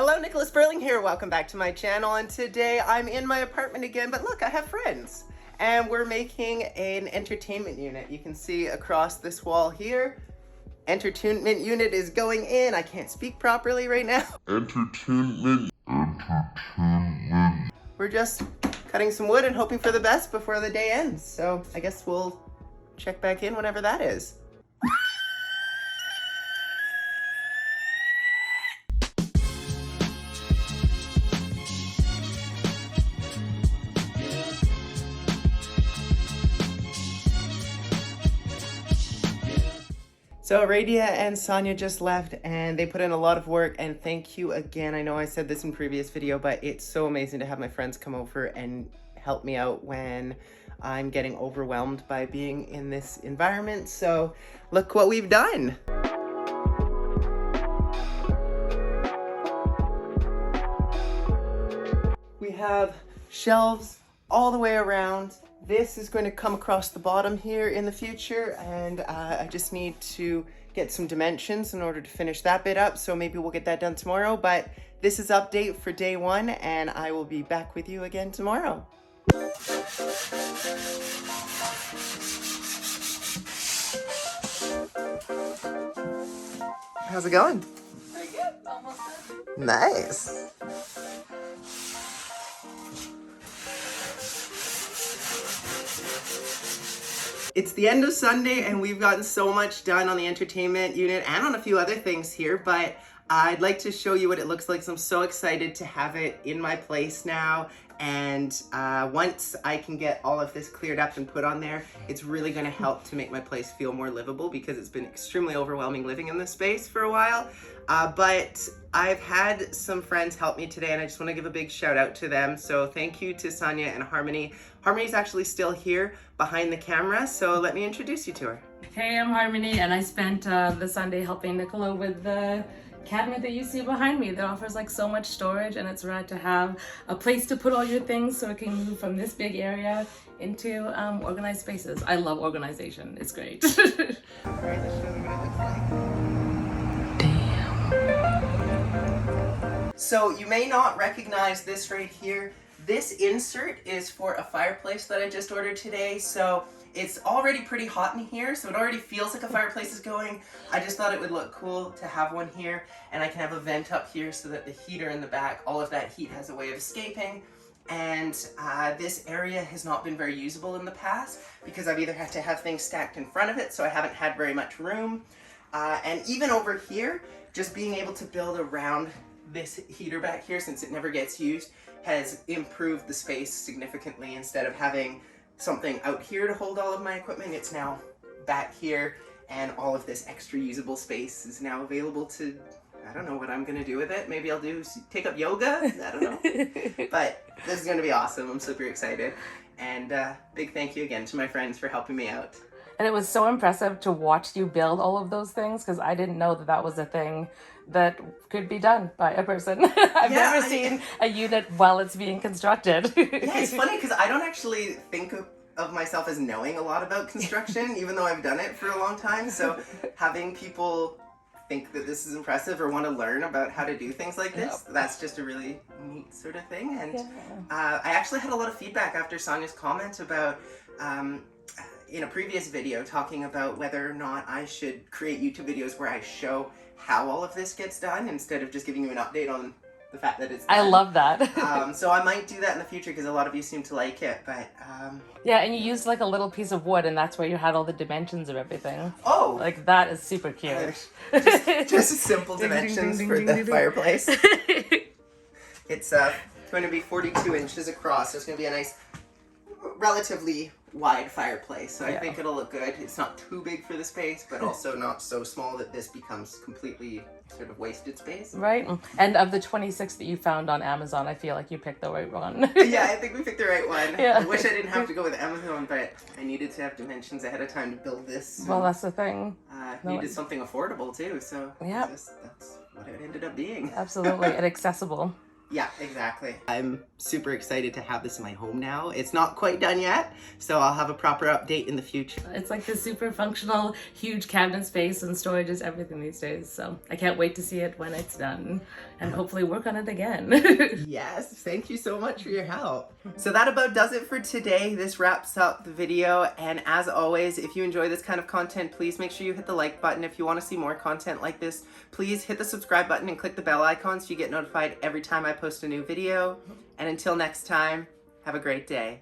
Hello, Nicholas Burling here. Welcome back to my channel. And today I'm in my apartment again, but look, I have friends. And we're making an entertainment unit. You can see across this wall here. Entertainment unit is going in. I can't speak properly right now. Entertainment. We're just cutting some wood and hoping for the best before the day ends. So I guess we'll check back in whenever that is. So Radia and Sonia just left and they put in a lot of work, and thank you again. I know I said this in previous video, but it's so amazing to have my friends come over and help me out when I'm getting overwhelmed by being in this environment. So look what we've done. We have shelves all the way around. This is going to come across the bottom here in the future, and I just need to get some dimensions in order to finish that bit up, so maybe we'll get that done tomorrow. But this is update for day one, and I will be back with you again tomorrow. How's it going? Pretty good, almost done. Nice. It's the end of Sunday and we've gotten so much done on the entertainment unit and on a few other things here, but I'd like to show you what it looks like. So I'm so excited to have it in my place now. And once I can get all of this cleared up and put on there, it's really gonna help to make my place feel more livable, because it's been extremely overwhelming living in this space for a while. But I've had some friends help me today, and I just wanna give a big shout out to them. So thank you to Sonia and Harmony. Harmony's actually still here behind the camera, so let me introduce you to her. Hey, I'm Harmony, and I spent the Sunday helping Nicola with the cabinet that you see behind me that offers like so much storage, and it's rad to have a place to put all your things so it can move from this big area into organized spaces. I love organization, it's great. So you may not recognize this right here. This insert is for a fireplace that I just ordered today. So it's already pretty hot in here, so it already feels like a fireplace is going. I just thought it would look cool to have one here, and I can have a vent up here so that the heater in the back, all of that heat has a way of escaping. And this area has not been very usable in the past because I've either had to have things stacked in front of it, so I haven't had very much room. And even over here, just being able to build around this heater back here, since it never gets used, has improved the space significantly. Instead of having something out here to hold all of my equipment, it's now back here, and all of this extra usable space is now available to, I don't know what I'm gonna do with it. Maybe I'll take up yoga, I don't know. But this is gonna be awesome. I'm super excited. And big thank you again to my friends for helping me out. And it was so impressive to watch you build all of those things, because I didn't know that that was a thing that could be done by a person. I've never seen a unit while it's being constructed. Yeah, it's funny because I don't actually think of myself as knowing a lot about construction, even though I've done it for a long time. So having people think that this is impressive or want to learn about how to do things like this, that's just a really neat sort of thing. And I actually had a lot of feedback after Sonia's comment about in a previous video talking about whether or not I should create YouTube videos where I show how all of this gets done instead of just giving you an update on the fact that it's done. I love that. So I might do that in the future because a lot of you seem to like it, but yeah, and you used like a little piece of wood, and that's where you had all the dimensions of everything. Oh! Like, that is super cute. Just simple dimensions for the fireplace. It's going to be 42 inches across, so it's going to be a nice, relatively wide fireplace, so I think it'll look good. It's not too big for the space, but also not so small that this becomes completely sort of wasted space. Right. And of the 26 that you found on Amazon, I feel like you picked the right one. Yeah, I think we picked the right one. Yeah. I wish I didn't have to go with Amazon, but I needed to have dimensions ahead of time to build this. Well, that's the thing. Needed something affordable too, so yeah, that's what it ended up being. Absolutely, and accessible. Yeah, exactly. I'm super excited to have this in my home now. It's not quite done yet, so I'll have a proper update in the future. It's like this super functional, huge cabinet space, and storage is everything these days. So I can't wait to see it when it's done and hopefully work on it again. Yes, thank you so much for your help. So that about does it for today. This wraps up the video, and as always, if you enjoy this kind of content, please make sure you hit the like button. If you want to see more content like this, please hit the subscribe button and click the bell icon so you get notified every time I post a new video. And until next time, have a great day.